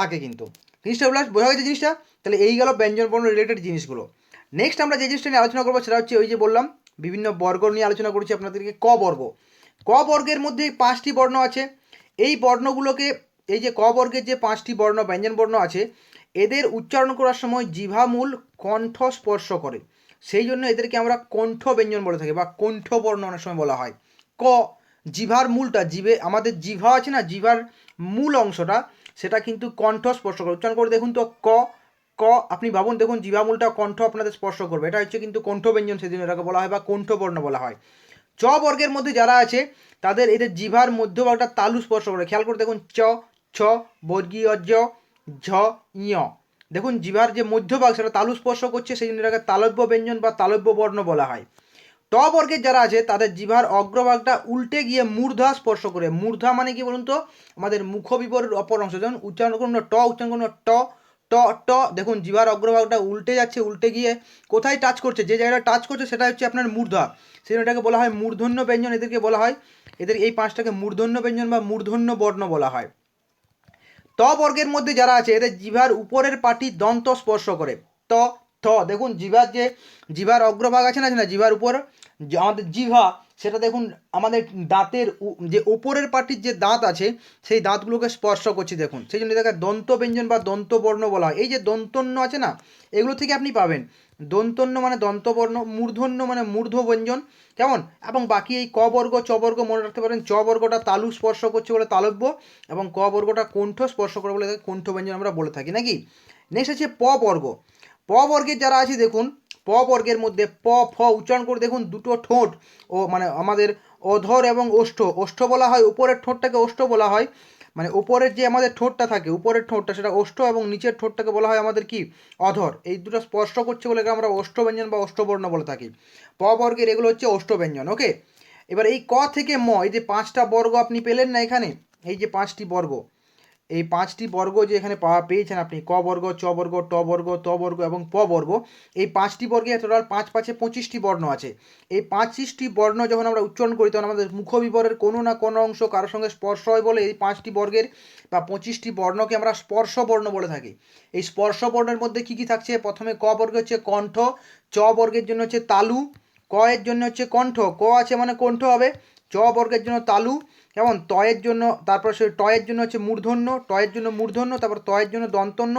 থাকে কিন্তু। জিনিসটা বোঝা গেছে জিনিসটা? তাহলে এই গেল ব্যঞ্জন বর্ণ রিলেটেড জিনিসগুলো। নেক্সট আমরা যে জিনিসটা নিয়ে আলোচনা করবো সেটা হচ্ছে ওই যে বললাম বিভিন্ন বর্গ নিয়ে আলোচনা করছি আপনাদেরকে। ক বর্গ, ক বর্গের মধ্যে 5টি বর্ণ আছে। এই বর্ণগুলোকে, এই যে ক বর্গের যে 5টি বর্ণ ব্যঞ্জন বর্ণ আছে, এদের উচ্চারণ করার সময় জিভামূল কণ্ঠ স্পর্শ করে, সেই জন্য এদেরকে আমরা কণ্ঠ ব্যঞ্জন বলে থাকি বা কণ্ঠ বর্ণ অনেক সময় বলা হয়। ক, জিভার মূলটা, জিভে আমাদের জিভা আছে না, জিভার মূল অংশটা সেটা কিন্তু কণ্ঠ স্পর্শ করে। উচ্চারণ করে দেখুন তো, ক ক, আপনি ভাবুন, দেখুন জিভামূলটা কণ্ঠ আপনাদের স্পর্শ করবে, এটা হচ্ছে কিন্তু কণ্ঠ ব্যঞ্জন, সেদিন এটাকে বলা হয় বা কণ্ঠ বর্ণ বলা হয়। চ বর্গের মধ্যে যারা আছে তাদের এদের জিভার মধ্যভাগটা তালু স্পর্শ করে। খেয়াল করে দেখুন, চ, ছ, বর্গীয় জ, ঝ, ইয়, দেখুন জিভার যে মধ্যভাগ সেটা তালু স্পর্শ করছে, সেই জন্য এটাকে তালব্য ব্যঞ্জন বা তালব্য বর্ণ বলা হয়। ট বর্গের যারা আছে তাদের জিভার অগ্রভাগটা উল্টে গিয়ে মূর্ধা স্পর্শ করে। মূর্ধা মানে কি বলুন তো, আমাদের মুখবিবরের অপর অংশ। যেমন উচ্চারণ করুন ট, উচ্চারণ করুন ট, ট ট, দেখুন জিভার অগ্রভাগটা উল্টে যাচ্ছে, উল্টে গিয়ে কোথায় টাচ করছে, যে জায়গাটা টাচ করছে সেটা হচ্ছে আপনার মূর্ধা, সেই জন্য এটাকে বলা হয় মূর্ধন্য ব্যঞ্জন। এদেরকে বলা হয়, এদের এই 5টাকে মূর্ধন্য ব্যঞ্জন বা মূর্ধন্য বর্ণ বলা হয়। ত বর্গের মধ্যে যারা আছে এদের জিভার উপরের পাটি দন্ত স্পর্শ করে। ত, থ, দেখুন জিভার যে জিভার অগ্রভাগ আছে না, জিভার উপর আমাদের জিভা, সেটা দেখুন আমাদের দাঁতের যে উপরের পাটির যে দাঁত আছে সেই দাঁতগুলোকে স্পর্শ করছি, দেখুন সেই জন্য এটাকে দন্ত ব্যঞ্জন বা দন্ত বর্ণ বলা হয়। এই যে দন্তন্য আছে না, এগুলো থেকে আপনি পাবেন দন্তন্য মানে দন্তবর্ণ, মূর্ধন্য মানে মূর্ধ ব্যঞ্জন, কেমন, এবং বাকি এই ক বর্গ চ বর্গ মনে রাখতে পারেন। চ বর্গটা তালু স্পর্শ করছে বলে তালব্য, এবং ক বর্গটা কণ্ঠ স্পর্শ করে বলে কণ্ঠ ব্যঞ্জন আমরা বলে থাকি নাকি। নেক্সট আছে প বর্গ। প বর্গের যারা আছে দেখুন, প বর্গের মধ্যে প ফ উচ্চারণ করে দেখুন, দুটো ঠোঁট ও মানে আমাদের অধর এবং ওষ্ঠ, ওষ্ঠ বলা হয় উপরের ঠোঁটটাকে ওষ্ঠ বলা হয়, মানে উপরের যে আমাদের ঠোঁটটা থাকে উপরের ঠোঁটটা সেটা ওষ্ঠ, এবং নিচের ঠোঁটটাকে বলা হয় আমাদের কি, অধর। এই দুটো স্পর্শ করছে বলে আমরা ওষ্ঠ ব্যঞ্জন বা ওষ্ঠবর্ণ বলে থাকি। প বর্গের এগুলো হচ্ছে ওষ্ঠ ব্যঞ্জন। ওকে, এবার এই ক থেকে ম, এই যে 5টা বর্গ আপনি পেলেন না এখানে, এই যে 5টি বর্গ, এই 5টি বর্গ যে এখানে পেয়েছেন আপনি, ক বর্গ চ বর্গ ট বর্গ ত বর্গ এবং প বর্গ, এই 5টি বর্গে টোটাল 5 5 25টি বর্ণ আছে। এই 25টি বর্ণ যখন আমরা উচ্চারণ করি তখন আমাদের মুখবিবরের কোনো না কোনো অংশ কারোর সঙ্গে স্পর্শ হয় বলে এই 5টি বর্গের বা 25টি বর্ণকে আমরা স্পর্শ বর্ণ বলে থাকি। এই স্পর্শ বর্ণের মধ্যে কি কি থাকছে, প্রথমে ক বর্গে হচ্ছে কণ্ঠ, চ বর্গের জন্য হচ্ছে তালু, ক এর জন্য হচ্ছে কণ্ঠ, ক আছে মানে কণ্ঠ হবে, চ বর্গের জন্য তালু, কেমন, তয়ের জন্য, তারপর সে টয়ের জন্য হচ্ছে মূর্ধন্য, টয়ের জন্য মূর্ধন্য, তারপর তয়ের জন্য দন্তন্য,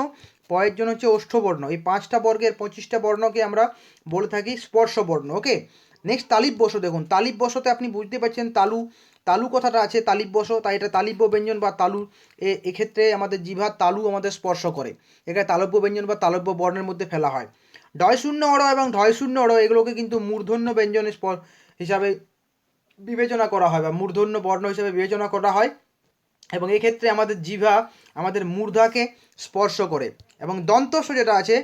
পয়ের জন্য হচ্ছে ওষ্ঠবর্ণ। এই 5টা বর্গের 25টা বর্ণকে আমরা বলে থাকি স্পর্শ বর্ণ। ওকে, নেক্সট তালিব বস। দেখুন তালিব বসতে আপনি বুঝতে পারছেন তালু, তালু কথাটা আছে তালিব বস, তাই এটা তালিব্য ব্যঞ্জন বা তালু। এক্ষেত্রে আমাদের জিভার তালু আমাদের স্পর্শ করে, এখানে তালব্য ব্যঞ্জন বা তালব্য বর্ণের মধ্যে ফেলা হয়। ঢয় শূন্য অড় এবং ঢয় শূন্য অড় এগুলোকে কিন্তু মূর্ধন্য ব্যঞ্জন হিসাবে বিবেচনা করা হয় বা মূর্ধন্য বর্ণ হিসেবে বিবেচনা করা হয়, এবং এক্ষেত্রে আমাদের জিভা আমাদের মূর্ধাকে স্পর্শ করে। এবং দন্তস্ব যেটা আছে,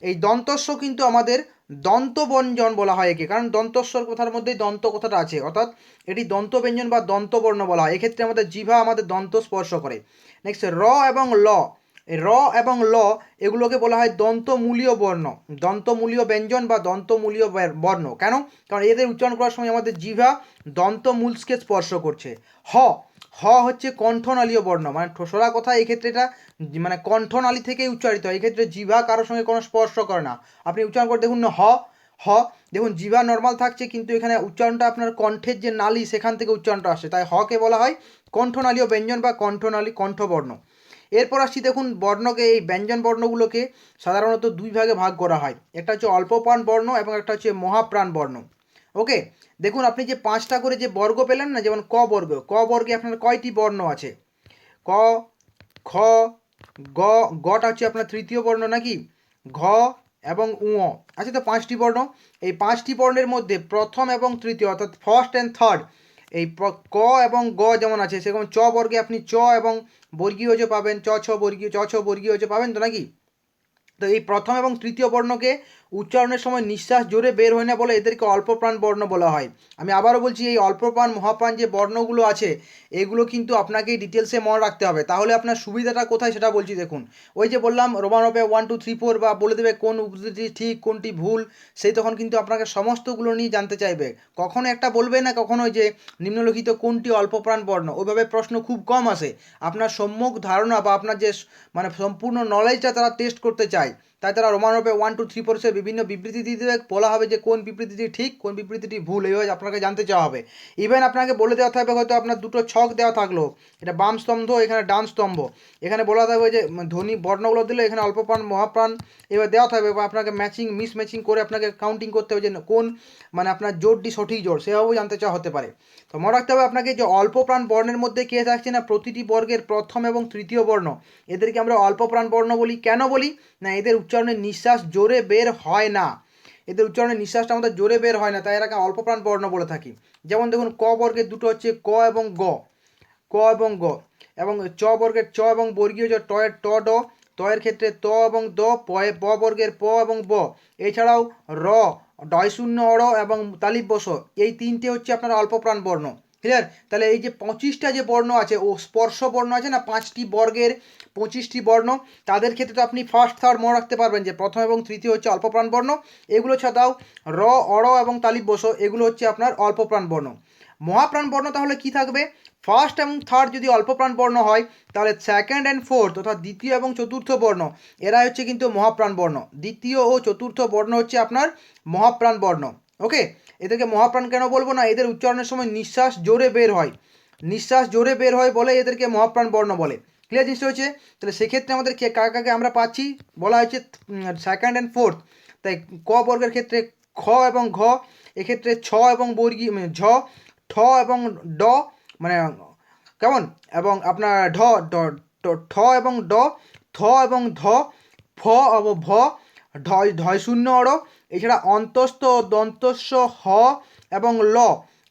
এই দন্তস্ব কিন্তু আমাদের দন্তব্যঞ্জন বলা হয় একে, কারণ দন্তস্বর কথার মধ্যেই দন্ত কথাটা আছে, অর্থাৎ এটি দন্তব্যঞ্জন বা দন্তবর্ণ বলা হয়। এক্ষেত্রে আমাদের জিভা আমাদের দন্ত স্পর্শ করে। নেক্সট র এবং ল, এই র এবং ল এগুলোকে বলা হয় দন্তমূলীয় বর্ণ, দন্তমূলীয় ব্যঞ্জন বা দন্তমূলীয় বর্ণ। কেন, কারণ এদের উচ্চারণ করার সময় আমাদের জিভা দন্তমূলকে স্পর্শ করছে। হ, হ হচ্ছে কণ্ঠনালীয় বর্ণ, মানে ঠোসরা কথা, এক্ষেত্রে এটা মানে কণ্ঠনালী থেকেই উচ্চারিত হয়, এক্ষেত্রে জিভা কারোর সঙ্গে কোনো স্পর্শ করে না। আপনি উচ্চারণ করে দেখুন না, হ হ, দেখুন জিভা নর্মাল থাকছে কিন্তু এখানে উচ্চারণটা আপনার কণ্ঠের যে নালী সেখান থেকে উচ্চারণটা আসে, তাই হকে বলা হয় কণ্ঠনালীয় ব্যঞ্জন বা কণ্ঠনালী কণ্ঠবর্ণ। এরপর আসছি দেখুন বর্ণকে, এই ব্যঞ্জন বর্ণগুলোকে সাধারণত দুই ভাগে ভাগ করা হয়, একটা হচ্ছে অল্প প্রাণ বর্ণ এবং একটা হচ্ছে মহাপ্রাণ বর্ণ। ওকে, দেখুন আপনি যে 5টা করে যে বর্গ পেলেন না, যেমন ক বর্গ, ক বর্গে আপনার কয়টি বর্ণ আছে, ক, খ, গ, গটা হচ্ছে আপনার তৃতীয় বর্ণ নাকি, ঘ এবং উ আছে তো 5টি বর্ণ। এই 5টি বর্ণের মধ্যে প্রথম এবং তৃতীয় অর্থাৎ ফার্স্ট অ্যান্ড থার্ড, এই ক এবং গ যেমন আছে সেরকম চ বর্গে আপনি চ এবং বর্গীয় যে পাবেন, চ ছ বর্গীয়, চ ছ বর্গীয় যে পাবেন তো নাকি। তো এই প্রথম এবং তৃতীয় বর্ণকে উচ্চারণের সময় নিঃশ্বাস জোরে বের হয় না বলে এদেরকে অল্পপ্রাণ বর্ণ বলা হয়। আমি আবারও বলছি, এই অল্পপ্রাণ মহাপ্রাণ যে বর্ণগুলো আছে এগুলো কিন্তু আপনাকে ডিটেলসে মনে রাখতে হবে, তাহলে আপনার সুবিধাটা কোথায় সেটা বলছি দেখুন। ওই যে বললাম রোমানপে 1 2 3 4 বা বলে দেবে কোন উদ্ধৃতি ঠিক কোনটি ভুল, সেই তখন কিন্তু আপনাকে সমস্তগুলো নিয়ে জানতে চাইবে। কখনো একটা বলবে না কখনো যে নিম্নলিখিত কোনটি অল্পপ্রাণ বর্ণ, ওইভাবে প্রশ্ন খুব কম আসে। আপনার সম্যক ধারণা বা আপনার যে মানে সম্পূর্ণ নলেজটা তারা টেস্ট করতে চায়, তাই তারা রোমানপে 1 2 3 4 সে বিভিন্ন বিবৃতি দিয়ে দেবে, বলা হবে যে কোন বিবৃতিটি ঠিক কোন বিবৃতিটি ভুল, এইভাবে আপনাকে জানতে চাওয়া হবে। ইভেন আপনাকে বলে দেওয়া থাকবে, হয়তো আপনার দুটো ছক দেওয়া থাকলো, এটা বাম স্তম্ভ এখানে ডান স্তম্ভ, এখানে বলা থাকবে যে ধ্বনি বর্ণগুলো দিলে এখানে অল্পপ্রাণ মহাপ্রাণ এবার দেওয়া থাকবে, বা আপনাকে ম্যাচিং মিস ম্যাচিং করে আপনাকে কাউন্টিং করতে হবে যে কোন মানে আপনার জোরটি সঠিক জোর, সেভাবেও জানতে চাওয়া হতে পারে। তো মনে রাখতে হবে আপনাকে যে অল্পপ্রাণ বর্ণের মধ্যে কে থাকছে না, প্রতিটি বর্গের প্রথম এবং তৃতীয় বর্ণ এদেরকে আমরা অল্পপ্রাণ বর্ণ বলি। কেন বলি না, এদের উচ্চারণে নিঃশ্বাস জোরে বের হয় না, এদের উচ্চারণে নিঃশ্বাসটা আমাদের জোরে বের হয় না, তাই এটাকে অল্পপ্রাণ বর্ণ বলে থাকি। যেমন দেখুন ক বর্গের দুটো হচ্ছে ক এবং গ, ক এবং গ, এবং চ বর্গের চ এবং বর্গীয় যে ট এর ট ড, ত এর ক্ষেত্রে ত এবং দ, প বর্গের প এবং ব, এছাড়াও র, ডয় শূন্য অড় এবং তালিব বস, এই তিনটে হচ্ছে আপনার অল্পপ্রাণ বর্ণ। ক্লিয়ার? তাহলে এই যে 25টা যে বর্ণ আছে ও স্পর্শ বর্ণ আছে না, 5টি বর্গের 25টি বর্ণ, তাদের ক্ষেত্রে তো আপনি ফার্স্ট থার্ড মনে রাখতে পারবেন যে প্রথম এবং তৃতীয় হচ্ছে অল্পপ্রাণ বর্ণ। এগুলো ছাড়াও র, অড় এবং তালিব বস এগুলো হচ্ছে আপনার অল্পপ্রাণ বর্ণ। মহাপ্রাণ বর্ণ তাহলে কি থাকবে, ফার্স্ট এবং থার্ড যদি অল্পপ্রাণ বর্ণ হয়, তাহলে সেকেন্ড অ্যান্ড ফোর্থ অর্থাৎ দ্বিতীয় এবং চতুর্থ বর্ণ এরা হচ্ছে কিন্তু মহাপ্রাণ বর্ণ। দ্বিতীয় ও চতুর্থ বর্ণ হচ্ছে আপনার মহাপ্রাণ বর্ণ। ওকে, এদেরকে মহাপ্রাণ কেন বলবো না, এদের উচ্চারণের সময় নিঃশ্বাস জোরে বের হয়, নিঃশ্বাস জোরে বের হয় বলে এদেরকে মহাপ্রাণ বর্ণ বলে। ক্লিয়ার জিনিসটা হচ্ছে? তাহলে সেক্ষেত্রে আমাদের কাকে কাকে আমরা পাচ্ছি, বলা হয়েছে সেকেন্ড অ্যান্ড ফোর্থ। তাই ক বর্গের ক্ষেত্রে খ এবং ঘ, এক্ষেত্রে ছ এবং বর্গী ঝ, ঠ এবং ড, মানে কেমন, এবং আপনার ঠ এবং ড, থ এবং ধ, ফ এবং ভ, ঢয় শূন্য অড়, এছাড়া অন্তস্থ দন্তস্ব হ এবং ল,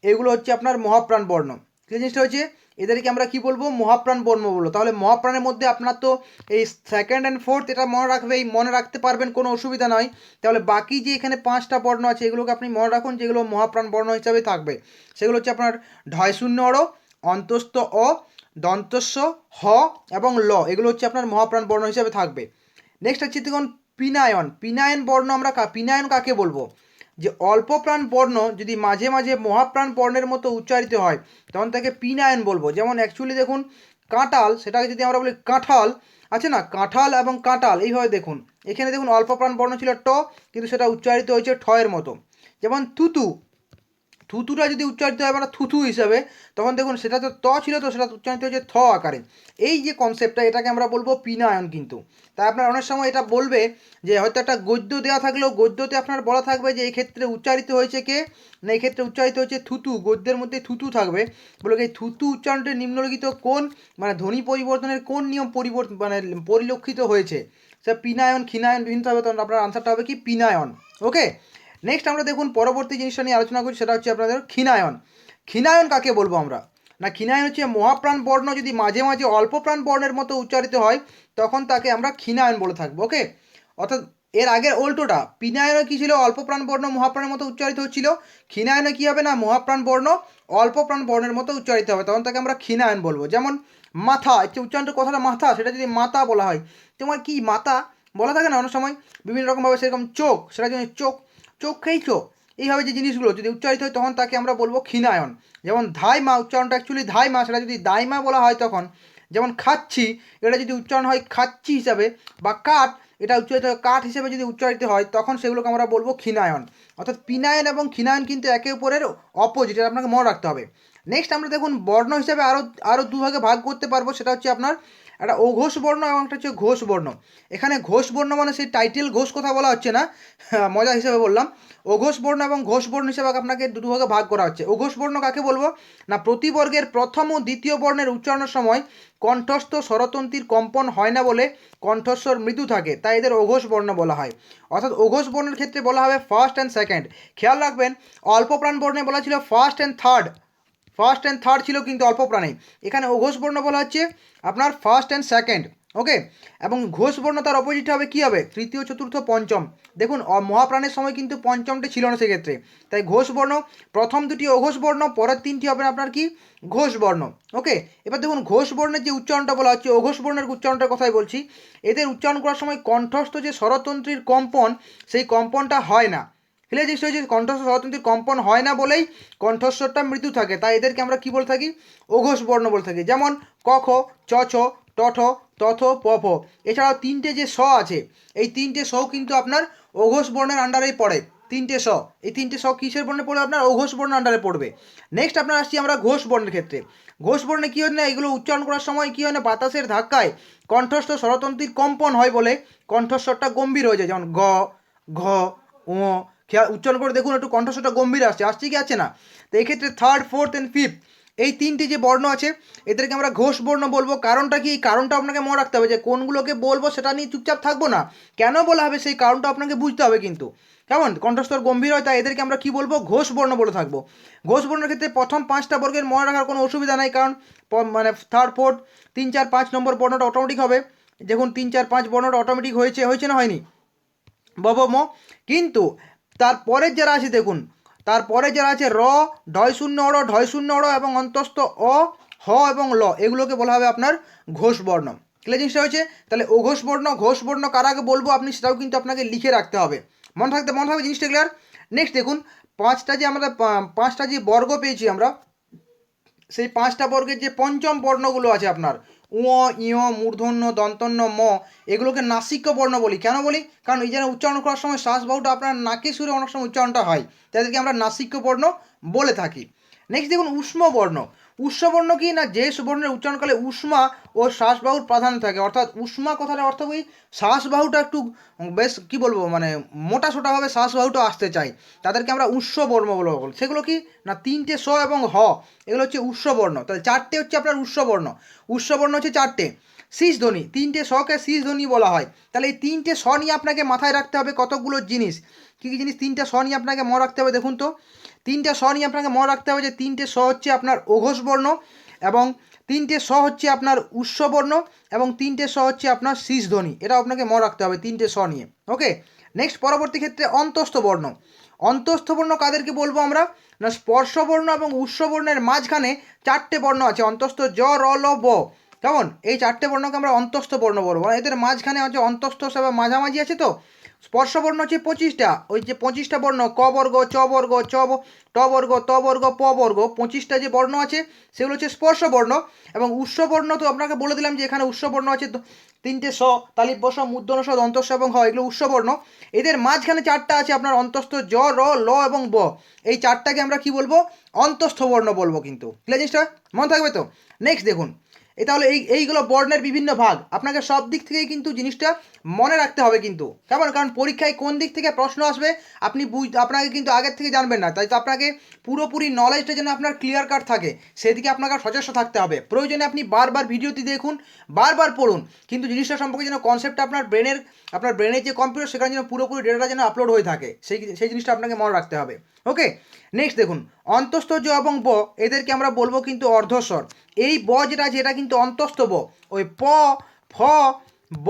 এগুলো হচ্ছে আপনার মহাপ্রাণ বর্ণ। যে জিনিসটা হচ্ছে এদেরকে আমরা কি বলবো, মহাপ্রাণ বর্ণ বলবো। তাহলে মহাপ্রাণের মধ্যে আপনার তো এই সেকেন্ড অ্যান্ড ফোর্থ এটা মনে রাখবেই, মনে রাখতে পারবেন, কোনো অসুবিধা নয়। তাহলে বাকি যে এখানে 5টা বর্ণ আছে এগুলোকে আপনি মনে রাখুন, যেগুলো মহাপ্রাণ বর্ণ হিসাবে থাকবে। সেগুলো হচ্ছে আপনার ঢয় শূন্য অড়, অন্তস্থ অ, দন্তস্ব হ এবং ল, এগুলো হচ্ছে আপনার মহাপ্রাণ বর্ণ হিসাবে থাকবে। নেক্সট হচ্ছে দেখুন পিনায়ন। পিনায়ন বর্ণ আমরা পিনায়ন কাকে বলবো, যে অল্পপ্রাণ বর্ণ যদি মাঝে মাঝে মহাপ্রাণ বর্ণের মতো উচ্চারিত হয় তখন তাকে পিনায়ন বলবো। যেমন অ্যাকচুয়ালি দেখুন কাঁঠাল, সেটাকে যদি আমরা বলি কাঁঠাল, আছে না কাঁঠাল এবং কাঁঠাল, এইভাবে দেখুন এখানে দেখুন অল্পপ্রাণ বর্ণ ছিল ট, কিন্তু সেটা উচ্চারিত হয়েছে ঠ এর মতো। যেমন থুতু, থুতুটা যদি উচ্চারিত হয় মানে থুথু হিসাবে, তখন দেখুন সেটা তো ত ছিল, তো সেটা উচ্চারিত হচ্ছে থ আকারে। এই যে কনসেপ্টটা, এটাকে আমরা বলবো পিনায়ন। কিন্তু তাই আপনার অনেক সময় এটা বলবে যে হয়তো একটা গদ্য দেওয়া থাকলেও গদ্যতে আপনার বলা থাকবে যে এই ক্ষেত্রে উচ্চারিত হয়েছে কে, না এই ক্ষেত্রে উচ্চারিত হচ্ছে থুতু, গদ্যের মধ্যে থুতু থাকবে। বলে এই থুতু উচ্চারণটি নিম্নলিখিত কোন মানে ধ্বনি পরিবর্তনের কোন নিয়ম পরিবর্তন মানে পরিলক্ষিত হয়েছে, সে পিনায়ন খিনায়ন বিভিন্ন হবে, তখন আপনার আনসারটা হবে কি পিনায়ন। ওকে, নেক্সট আমরা দেখুন পরবর্তী জিনিসটা নিয়ে আলোচনা করছি, সেটা হচ্ছে আপনাদের ক্ষীণায়ন। ক্ষীণায়ন কাকে বলবো আমরা, না ক্ষীণায়ন হচ্ছে মহাপ্রাণ বর্ণ যদি মাঝে মাঝে অল্পপ্রাণ বর্ণের মতো উচ্চারিত হয় তখন তাকে আমরা ক্ষীণায়ন বলে থাকবো। ওকে, অর্থাৎ এর আগের উল্টোটা, পিনায়নে কী ছিল, অল্পপ্রাণ বর্ণ মহাপ্রাণের মতো উচ্চারিত হচ্ছিল, ক্ষীণায়নে কী হবে না, মহাপ্রাণ বর্ণ অল্পপ্রাণ বর্ণের মতো উচ্চারিত হবে, তখন তাকে আমরা ক্ষীণায়ন বলবো। যেমন মাথা, হচ্ছে উচ্চারণের কথাটা মাথা, সেটা যদি মাতা বলা হয়, তোমার কি মাতা বলা থাকে না অনেক সময় বিভিন্ন রকমভাবে, সেরকম চোখ, সেটা যদি চোখ, চোখ খেয়েছো, এইভাবে যে জিনিসগুলো যদি উচ্চারিত হয় তখন তাকে আমরা বলবো ক্ষীণায়ন। যেমন ধাইমা, উচ্চারণটা অ্যাকচুয়ালি ধাইমা, সেটা যদি দাইমা বলা হয় তখন, যেমন খাচ্ছি, এটা যদি উচ্চারণ হয় খাচ্ছি হিসাবে, বা কাঠ, এটা উচ্চারিত কাঠ হিসেবে যদি উচ্চারিত হয় তখন সেগুলোকে আমরা বলবো ক্ষীণায়ন। অর্থাৎ পিনায়ন এবং ক্ষীণায়ন কিন্তু একে অপরের অপোজিট, এটা আপনাকে মনে রাখতে হবে। নেক্সট আমরা দেখুন বর্ণ হিসাবে আরও দুভাগে ভাগ করতে পারবো, সেটা হচ্ছে আপনার একটা অঘোষ বর্ণ এবং একটা হচ্ছে ঘোষ বর্ণ। এখানে ঘোষ বর্ণ মানে সেই টাইটেল ঘোষ কথা বলা হচ্ছে না, মজা হিসেবে বললাম। অঘোষ বর্ণ এবং ঘোষ বর্ণ হিসেবে আপনাকে দুভাগে ভাগ করা হচ্ছে। অঘোষ বর্ণ কাকে বলবো, না প্রতিবর্গের প্রথম ও দ্বিতীয় বর্ণের উচ্চারণের সময় কণ্ঠস্থ স্বরতন্ত্রীর কম্পন হয় না বলে কণ্ঠস্বর মৃদু থাকে, তাই এদের অঘোষ বর্ণ বলা হয়। অর্থাৎ অঘোষ বর্ণের ক্ষেত্রে বলা হবে ফার্স্ট অ্যান্ড সেকেন্ড। খেয়াল রাখবেন অল্পপ্রাণ বর্ণে বলা ছিল first and third, first and third ছিল কিন্তু অল্প প্রাণে, এখানে অঘোষ বর্ণ বলা হচ্ছে আপনার ফার্স্ট অ্যান্ড সেকেন্ড। ওকে, এবং ঘোষ বর্ণ তার অপোজিট হবে কী হবে, তৃতীয় চতুর্থ পঞ্চম। দেখুন মহাপ্রাণের সময় কিন্তু পঞ্চমটি ছিল না সেক্ষেত্রে, তাই ঘোষ বর্ণ, প্রথম দুটি অঘোষ বর্ণ, পরের তিনটি হবে আপনার কি ঘোষ বর্ণ। ওকে, এবার দেখুন ঘোষ বর্ণের যে উচ্চারণটা বলা হচ্ছে, অঘোষ বর্ণের উচ্চারণটার কথাই বলছি। এদের উচ্চারণ করার সময় কণ্ঠস্থ যে স্বরতন্ত্রীর কম্পন, সেই কম্পনটা হয় না। ক্লিয়ার জিনিসটা হচ্ছে কণ্ঠস্থ স্বরতন্ত্রীর কম্পন হয় না বলেই কণ্ঠস্বরটা মৃদু থাকে, তাই এদেরকে আমরা কি বলে থাকি, অঘোষ বর্ণ বলে থাকি। যেমন ক খ, চ ছ, ট ঠ, ত থ, প ফ। এছাড়াও তিনটে যে স আছে, এই তিনটে সও কিন্তু আপনার অঘোষ বর্ণের আন্ডারেই পড়ে। তিনটে স, এই তিনটে স কিসের বর্ণে পড়বে, আপনার অঘোষ বর্ণ আন্ডারে পড়বে। নেক্সট আপনার আসছি আমরা ঘোষ বর্ণের ক্ষেত্রে। ঘোষ বর্ণে কী হয় না, এগুলো উচ্চারণ করার সময় কী হয় না, বাতাসের ধাক্কায় কণ্ঠস্থ স্বরতন্ত্রীর কম্পন হয় বলে কণ্ঠস্বরটা গম্ভীর হয়ে যায়। যেমন গ, ঘ, ও। খেয়াল উচ্চারণ করে দেখুন একটু কণ্ঠস্বরটা গম্ভীর আসছে কি আছে না। তো এক্ষেত্রে থার্ড, ফোর্থ অ্যান্ড ফিফথ, এই তিনটি যে বর্ণ আছে এদেরকে আমরা ঘোষ বর্ণ বলবো। কারণটা কি, কারণটা আপনাকে মনে রাখতে হবে, যে কোনগুলোকে বলবো সেটা নিয়ে চুপচাপ থাকবো না, কেন বলা হবে সেই কারণটা আপনাকে বুঝতে হবে কিন্তু। কেমন, কণ্ঠস্বর গম্ভীর হয়, তাই এদেরকে আমরা কি বলবো, ঘোষ বর্ণ বলে থাকবো। ঘোষ বর্ণের ক্ষেত্রে প্রথম পাঁচটা বর্গের মনে রাখার কোনো অসুবিধা নাই, কারণ মানে থার্ড, ফোর্থ, 3, 4, 5 নম্বর বর্ণটা অটোমেটিক হবে। দেখুন 3, 4, 5 বর্ণটা অটোমেটিক হয়েছে না হয়নি, ম। কিন্তু তারপরের যারা আছে দেখুন, তারপরে যারা আছে র, ঢয় শূন্য অড়, ঢয় শূন্য অড় এবং অন্তস্থ অ, হ এবং ল, এগুলোকে বলা হবে আপনার ঘোষ বর্ণ। ক্লিয়ার জিনিসটা হয়েছে। তাহলে অঘোষ বর্ণ, ঘোষ বর্ণ কার আগে বলবো আপনি সেটাও কিন্তু আপনাকে লিখে রাখতে হবে, মনে থাকবে জিনিসটা ক্লিয়ার। নেক্সট দেখুন পাঁচটা যে বর্গ পেয়েছি আমরা, সেই পাঁচটা বর্গের যে পঞ্চম বর্ণগুলো আছে আপনার উ, ইয়, মূর্ধন্য, দন্তন্য, ম, এগুলোকে নাসিক্য বর্ণ বলি। কেন বলি, কারণ এই যেন উচ্চারণ করার সময় শ্বাসবাহুটা আপনার নাকে সুরে অনেক সময় উচ্চারণটা হয়, তাদেরকে আমরা নাসিক্য বর্ণ বলে থাকি। নেক্সট দেখুন উষ্ম বর্ণ। উষ্ম বর্ণ কি না, যে বর্ণের উচ্চারণকালে উষ্মা ও শ্বাসবাহুর প্রাধান্য থাকে, অর্থাৎ উষ্মা কথার অর্থ কি, শ্বাসবাহুটা একটু বেশ কি বলবো মানে মোটা সোটাভাবে শ্বাসবাহুটা আসতে চাই, তাদেরকে আমরা উষ্ম বর্ণ বলবো। সেগুলো কি না, তিনটে স এবং হ, এগুলো হচ্ছে উষ্ম বর্ণ। তাহলে চারটে হচ্ছে আপনার উষ্ম বর্ণ। উষ্ম বর্ণ হচ্ছে চারটে। শীষ ধ্বনি, তিনটে শকে শীষ ধ্বনি বলা হয়। তাহলে এই তিনটে স নিয়ে আপনাকে মাথায় রাখতে হবে কতগুলো জিনিস। কী কী জিনিস তিনটে স নিয়ে আপনাকে মনে রাখতে হবে, দেখুন তো। তিনটে স নিয়ে আপনাকে মনে রাখতে হবে যে তিনটে স হচ্ছে আপনার অঘোষ বর্ণ, এবং তিনটে স হচ্ছে আপনার উষ্ম বর্ণ, এবং তিনটে স হচ্ছে আপনার শীষ ধ্বনি। এটা আপনাকে মনে রাখতে হবে তিনটে স নিয়ে। ওকে, নেক্সট পরবর্তী ক্ষেত্রে অন্তস্থ বর্ণ। অন্তস্থ বর্ণ কাদেরকে বলবো আমরা, না স্পর্শ বর্ণ এবং উষ্ম বর্ণের মাঝখানে চারটে বর্ণ আছে, অন্তস্থ জ, র, ল, ব। কেমন, এই চারটে বর্ণকে আমরা অন্তস্থ বর্ণ বলবো। এদের মাঝখানে হচ্ছে অন্তস্থ বা মাঝামাঝি আছে তো। স্পর্শ বর্ণ হচ্ছে 25টা, ওই যে 25টা বর্ণ ক বর্গ, চ বর্গ, ট বর্গ, ত বর্গ, প বর্গ, 25টা যে বর্ণ আছে সেগুলো হচ্ছে স্পর্শ বর্ণ। এবং উষ্ম বর্ণ তো আপনাকে বলে দিলাম যে এখানে উষ্ম বর্ণ আছে তিনটে স, তালিব্য স, মূর্ধন্য স, দন্তস্ব এবং হ, এগুলো উষ্ম বর্ণ। এদের মাঝখানে চারটা আছে আপনার অন্তস্থ জ, র, ল এবং ব। এই চারটাকে আমরা কি বলবো, অন্তস্থ বর্ণ বলবো কিন্তু। ক্লিয়ার জিনিসটা মনে থাকবে তো। নেক্সট দেখুন, তাহলে এইগুলো বর্ণের বিভিন্ন ভাগ, আপনাকে সব দিক থেকেই কিন্তু জিনিসটা মনে রাখতে হবে কিন্তু। কেমন, কারণ পরীক্ষায় কোন দিক থেকে প্রশ্ন আসবে আপনি আপনাকে কিন্তু আগের থেকে জানবেন না, তাই তো আপনাকে পুরোপুরি নলেজটা যেন আপনার ক্লিয়ার কাট থাকে সেদিকে আপনাকে সচেষ্ট থাকতে হবে। প্রয়োজনে আপনি বারবার ভিডিওটি দেখুন, বারবার পড়ুন, কিন্তু জিনিসটা সম্পর্কে যেন কনসেপ্টটা আপনার ব্রেনের যে কম্পিউটার সেখানে যেন পুরোপুরি ডেটাটা যেন আপলোড হয়ে থাকে, সেই জিনিসটা আপনাকে মনে রাখতে হবে। ওকে, নেক্সট দেখুন অন্তস্থ জ এবং ব, এদেরকে আমরা বলবো কিন্তু অর্ধস্বর। এই ব যেটা আছে এটা কিন্তু অন্তস্থ ব, ওই প, ফ, ব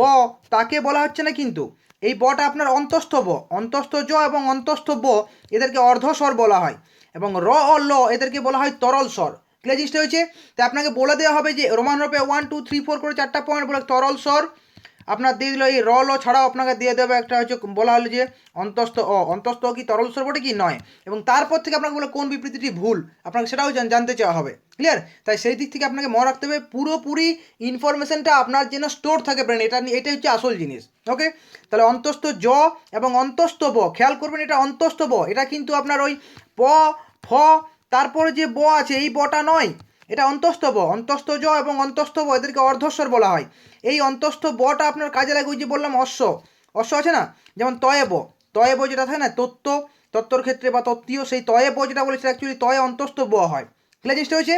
তাকে বলা হচ্ছে না কিন্তু, এই বটা আপনার অন্তস্থ ব, অন্তস্থ জ এবং অন্তস্থ ব এদেরকে অর্ধস্বর বলা হয়। এবং র ও ল এদেরকে বলা হয় তরল স্বর। ক্লিয়ার জিনিসটা হয়েছে। তাই আপনাকে বলে দেওয়া হবে যে রোমান রূপে 1, 2, 3, 4 করে চারটা পয়েন্ট বলে তরল স্বর আপনার দিয়ে দিল। এই র ল ছাড়াও আপনাকে দিয়ে দেবে একটা হচ্ছে বলা হলো যে অন্তস্থ অ, অন্তস্থ কি তরল স্বর বটে কি নয়, এবং তারপর থেকে আপনাকে বলে কোন বিবৃতিটি ভুল আপনাকে সেটাও জানতে চাওয়া হবে। ক্লিয়ার, তাই সেই দিক থেকে আপনাকে মনে রাখতে হবে পুরোপুরি ইনফরমেশনটা আপনার যেন স্টোর থাকে ব্রেনে, এটা হচ্ছে আসল জিনিস। ওকে, তাহলে অন্তস্থ জ এবং অন্তস্থ ব, খেয়াল করবেন এটা অন্তস্থ ব, এটা কিন্তু আপনার ওই প, ফ, তারপরে যে ব আছে এই বটা নয়, এটা অন্তস্থ ব। অন্তস্থ জ এবং অন্তস্থ ব এদেরকে অর্ধস্বর বলা হয়। এই অন্তস্থ বটা আপনার কাজে লাগে ওই যে বললাম অশ্ব আছে না, যেমন তয়ে ব যেটা থাকে না তত্ত্বর ক্ষেত্রে বা তত্ত্বীয়, সেই তয়ে ব যেটা বলেছে অ্যাকচুয়ালি তয়ে অন্তস্থ ব হয়। ক্লিয়ার জিনিসটা হয়েছে।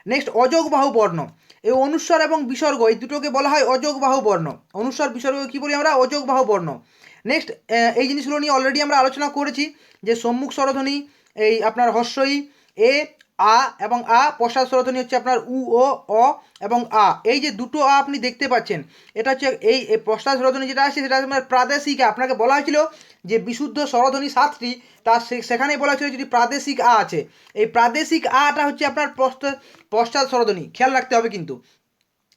নেক্সট অযোগ বাহু বর্ণ। এই অনুস্বর এবং বিসর্গ এই দুটোকে বলা হয় অযোগ বাহু বর্ণ। অনুস্বর বিসর্গ কী বলি আমরা, অযোগ বাহু বর্ণ। নেক্সট এই জিনিসগুলো নিয়ে অলরেডি আমরা আলোচনা করেছি যে সম্মুখ স্বরধ্বনি, এই আপনার হস্যই এ, আ এবং আ, পশ্চাৎ স্বরধ্বনি হচ্ছে আপনার উ, ও, অ এবং আ। এই যে দুটো আ আপনি দেখতে পাচ্ছেন, এটা হচ্ছে এই পশ্চাৎ স্বরধ্বনি যেটা আছে সেটা আপনার প্রাদেশিক আ। আপনাকে বলা হয়েছিল যে বিশুদ্ধ স্বরধ্বনি 7টি, তার সেখানেই বলা হয়েছিল যদি প্রাদেশিক আ আছে, এই প্রাদেশিক আটা হচ্ছে আপনার পশ্চাৎ স্বরধ্বনি, খেয়াল রাখতে হবে কিন্তু।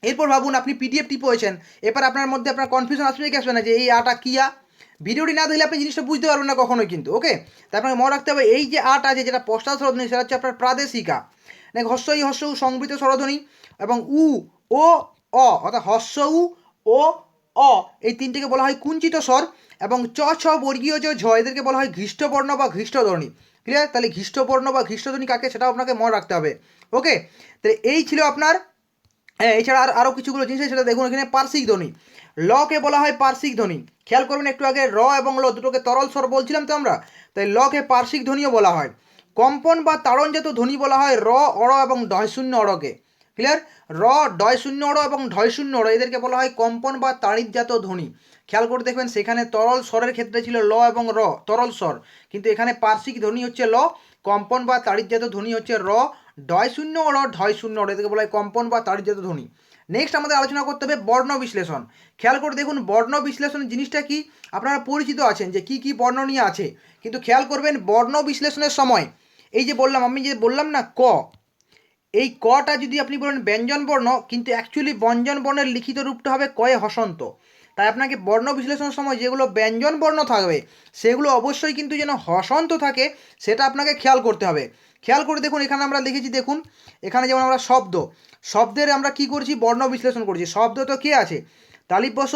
এরপর ভাবুন আপনি পিডিএফটি পড়েছেন, এবার আপনার মধ্যে আপনার কনফিউশন আসবে কি আসবে না যে এই আটা কী আ? ভিডিওটি না দেখলে আপনি জিনিসটা বুঝতে পারবেন না কখনোই কিন্তু। ওকে, তার আপনাকে মনে রাখতে হবে এই যে আটা আছে যেটা পশ্চাৎ স্বরধ্বনি সেটা হচ্ছে আপনার প্রাদেশিক আ। হস্য ই হস্য উ সংবৃত স্বরধ্বনি এবং উ, ও, অ, অর্থাৎ হস্য উ, ও, অ এই তিনটিকে বলা হয় কুঞ্চিত স্বর, এবং চ, ছ, বর্গীয় ঝ এদেরকে বলা হয় ঘৃষ্টবর্ণ বা ঘৃষ্টধ্বনি। ক্লিয়ার? তাহলে ঘৃষ্টবর্ণ বা ঘৃষ্টধ্বনি কাকে সেটাও আপনাকে মনে রাখতে হবে। ওকে, তাহলে এই ছিল আপনার। হ্যাঁ, এছাড়া আরও কিছুগুলো জিনিস আছে সেটা দেখুন। এখানে পার্শ্বিক ধ্বনি, লকে বলা হয় পার্শ্বিক ধ্বনি। খেয়াল করবেন একটু আগে র এবং ল দুটোকে তরল স্বর বলছিলাম তো আমরা, তাই লকে পার্শ্বিক ধ্বনিও বলা হয়। কম্পন বা তাড়নজাত ধ্বনি বলা হয় র, অড় এবং ঢয় শূন্য অড়কে। ক্লিয়ার? র, ডয় শূন্য অড় এবং ঢয় শূন্য অড় এদেরকে বলা হয় কম্পন বা তাড়িতজাত ধ্বনি। খেয়াল করে দেখবেন সেখানে তরল স্বরের ক্ষেত্রে ছিল ল এবং র, তরল স্বর, কিন্তু এখানে পার্শ্বিক ধ্বনি হচ্ছে ল, কম্পন বা তাড়িতজাত ধ্বনি হচ্ছে র, ডয় শূন্য অড়, ঢয় শূন্য অড় এদেরকে বলা হয় কম্পন বা তাড়িতজাত ধ্বনি। নেক্সট আমাদের আলোচনা করতে হবে বর্ণ বিশ্লেষণ। খেয়াল করে দেখুন বর্ণ বিশ্লেষণ জিনিসটা কি, আপনারা পরিচিত আছেন যে কি কি বর্ণ নিয়ে আছে, কিন্তু খেয়াল করবেন বর্ণ বিশ্লেষণের সময় এই যে বললাম, আমি যে বললাম না ক, এই কটা যদি আপনি বলেন ব্যঞ্জন বর্ণ, কিন্তু অ্যাকচুয়ালি ব্যঞ্জন বর্ণের লিখিত রূপটা হবে কয়ে হসন্ত। তাই আপনাকে বর্ণ বিশ্লেষণের সময় যেগুলো ব্যঞ্জন বর্ণ থাকবে সেগুলো অবশ্যই কিন্তু যেন হসন্ত থাকে সেটা আপনাকে খেয়াল করতে হবে। খেয়াল করে দেখুন এখানে আমরা লিখেছি, দেখুন এখানে যেমন আমরা শব্দ, শব্দের আমরা কি করছি বর্ণ বিশ্লেষণ করছি। শব্দ তো কে আছে, তালিপ বস,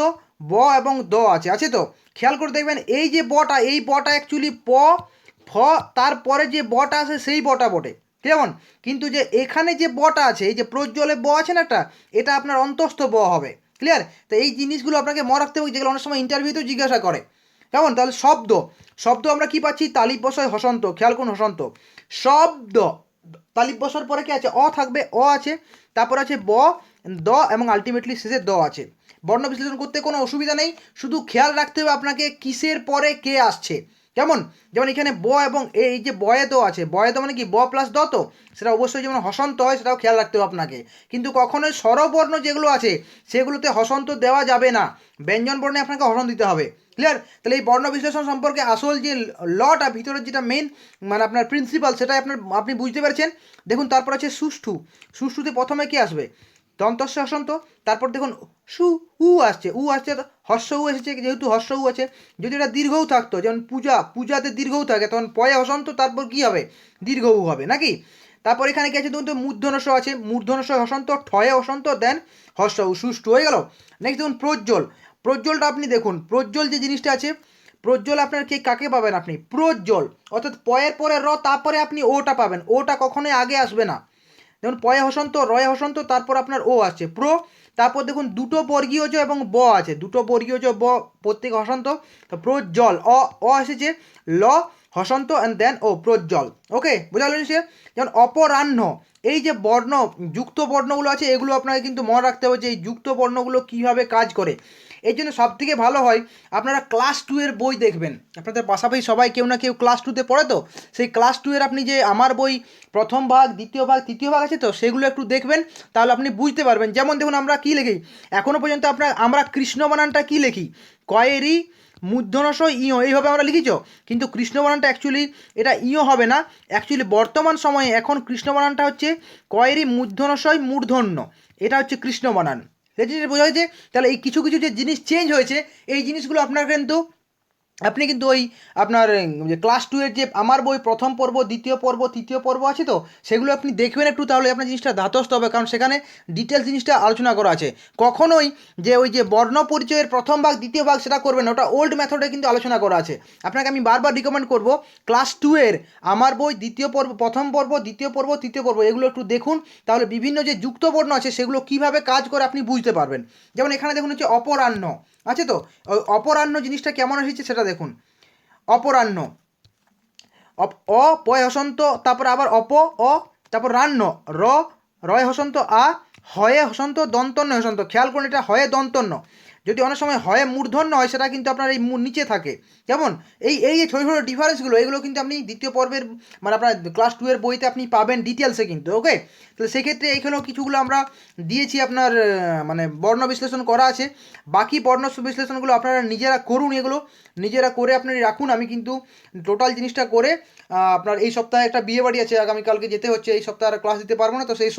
ব এবং দ আছে, আছে তো। খেয়াল করে দেখবেন এই যে বটা, এই বটা অ্যাকচুয়ালি প, ফ, তারপরে যে বটা আছে সেই বটা বটে, কেমন? কিন্তু যে এখানে যে বটা আছে, এই যে প্রজ্জ্বলে ব আছে না একটা, এটা আপনার অন্তস্থ ব হবে। ক্লিয়ার? তো এই জিনিসগুলো আপনাকে মনে রাখতে হবে, যেগুলো অনেক সময় ইন্টারভিউতেও জিজ্ঞাসা করে। কেমন? তাহলে শব্দ, শব্দ আমরা কি পাচ্ছি তালিপ বসয় হসন্ত। খেয়াল করুন হসন্ত শব্দ, তালিপ বসার পরে কি আছে, অ থাকবে, অ আছে, তারপর আছে ব, দ এবং আলটিমেটলি শেষে দ আছে। বর্ণ বিশ্লেষণ করতে কোনো অসুবিধা নেই, শুধু খেয়াল রাখতে হবে আপনাকে কিসের পরে কে আসছে। কেমন? যেমন এখানে ব এবং এই যে বয়ে দ আছে, বয়ে দ মানে কি ব প্লাস দ, তো সেটা অবশ্যই যেমন হসন্ত হয় সেটাও খেয়াল রাখতে হবে আপনাকে। কিন্তু কখনোই স্বরবর্ণ যেগুলো আছে সেগুলোতে হসন্ত দেওয়া যাবে না, ব্যঞ্জন বর্ণে আপনাকে হসন্ত দিতে হবে। ক্লিয়ার? তাহলে এই বর্ণ বিশ্লেষণ সম্পর্কে আসল যে লটা ভিতরের যেটা মেন মানে আপনার প্রিন্সিপাল সেটাই আপনি বুঝতে পেরেছেন। দেখুন তারপর আছে সুষ্ঠু, সুষ্ঠুতে প্রথমে কি আসবে দন্তস্য হসন্ত, তারপর দেখুন সু, উ আসছে, উ আসছে, হর্ষ উ এসেছে, যেহেতু হর্ষ উ আছে। যদি এটা দীর্ঘও থাকতো যেমন পূজা, পূজাতে দীর্ঘও থাকে তখন পয়ে হসন্ত, তারপর কি হবে দীর্ঘ উ হবে নাকি। তারপর এখানে কি আছে দেখুন তো মূর্ধনস্য আছে, মূর্ধনস্য হসন্ত, ঠয়ে হসন্ত, দেন হর্ষ উ, সুষ্ঠু হয়ে গেল। নেক্সট দেখুন প্রজ্জ্বল, প্রজ্জ্বলটা আপনি দেখুন প্রজ্জ্বল যে জিনিসটা আছে, প্রজ্জ্বল আপনার কে কাকে পাবেন আপনি প্রজ্জ্বল, অর্থাৎ পয়ের পরে র, তারপরে আপনি ওটা পাবেন, ওটা কখনোই আগে আসবে না। যেমন পয়ে হসন্ত, রয়ে হসন্ত, তারপর আপনার ও আসছে প্রো, তারপর দেখুন দুটো বর্গীয় জ এবং ব আছে, দুটো বর্গীয় জ ব প্রত্যেক হসন্ত, তো প্রজ্জ্বল, অ, অ এসেছে, ল হসন্ত অ্যান্ড দেন ও প্রজ্জ্বল। ওকে, বোঝা গেল সে। যেমন অপরাহ্ন, এই যে বর্ণ যুক্ত বর্ণগুলো আছে এগুলো আপনাকে কিন্তু মনে রাখতে হবে যে এই যুক্ত বর্ণগুলো কীভাবে কাজ করে। এই জন্য সবথেকে ভালো হয় আপনারা ক্লাস 2 এর বই দেখবেন, আপনাদের পাশাপাশি সবাই কেউ না কেউ ক্লাস 2তে পড়ে, তো সেই ক্লাস 2 এর আপনি যে আমার বই প্রথম ভাগ, দ্বিতীয় ভাগ, তৃতীয় ভাগ আছে তো সেগুলো একটু দেখবেন, তাহলে আপনি বুঝতে পারবেন। যেমন দেখুন আমরা কী লিখি এখনও পর্যন্ত আমরা কৃষ্ণ বানানটা কী লিখি কয়েরি মূর্ধনস ইয় এইভাবে আমরা লিখিছ, কিন্তু কৃষ্ণ বানানটা অ্যাকচুয়ালি এটা ইয় হবে না, অ্যাকচুয়ালি বর্তমান সময়ে এখন কৃষ্ণ বানানটা হচ্ছে কয়েরি মূর্ধনসই মূর্ধন্য, এটা হচ্ছে কৃষ্ণ বানান। বোঝা হয়েছে? তাহলে এই কিছু কিছু যে জিনিস চেঞ্জ হয়েছে এই জিনিসগুলো আপনার কিন্তু আপনি কিন্তু ওই আপনার যে ক্লাস 2 এর যে আমার বই প্রথম পর্ব, দ্বিতীয় পর্ব, তৃতীয় পর্ব আছে তো সেগুলো আপনি দেখবেন একটু, তাহলে আপনার জিনিসটা ধাতস্থ হবে, কারণ সেখানে ডিটেলস জিনিসটা আলোচনা করা আছে। কখনোই যে ওই যে বর্ণ পরিচয়ের প্রথম ভাগ দ্বিতীয় ভাগ সেটা করবেন না, ওটা ওল্ড মেথডে কিন্তু আলোচনা করা আছে। আপনাকে আমি বারবার রিকমেন্ড করব ক্লাস 2 এর আমার বই দ্বিতীয় পর্ব, প্রথম পর্ব, দ্বিতীয় পর্ব, তৃতীয় পর্ব এগুলো একটু দেখুন, তাহলে বিভিন্ন যে যুক্ত বর্ণ আছে সেগুলো কিভাবে কাজ করে আপনি বুঝতে পারবেন। যেমন এখানে দেখুন হচ্ছে অপরাহ্ন আছে তো, ওই অপরাহ্ন জিনিসটা কেমন এসেছে সেটা দেখুন। অপরাহ্ন, অ পয় হসন্ত, তারপর আবার অপ, অ, তারপর রান্ন, র, রয় হসন্ত আ, হয়ে হসন্ত, দন্তন্য হসন্ত। খেয়াল করুন এটা হয়ে দন্তন্য, যদি অনেক সময় হয় মূর্ধন্য হয়, সেটা কিন্তু আপনার এই নিচে থাকে। যেমন এই এই যে ছোটো ছোটো ডিফারেন্সগুলো, এগুলো কিন্তু আপনি দ্বিতীয় পর্বের মানে আপনার ক্লাস 2 এর বইতে আপনি পাবেন ডিটেলসে কিন্তু। ওকে, তাহলে সেক্ষেত্রে এইখানেও কিছুগুলো আমরা দিয়েছি আপনার, মানে বর্ণ বিশ্লেষণ করা আছে। বাকি বর্ণ বিশ্লেষণগুলো আপনারা নিজেরা করুন, এগুলো নিজেরা করে আপনারা রাখুন। আমি কিন্তু টোটাল জিনিসটা করে আপনার এই সপ্তাহে একটা বিয়ে বাড়ি আছে, আগামীকালকে যেতে হচ্ছে, এই সপ্তাহে আর ক্লাস দিতে পারবো না, তো সেই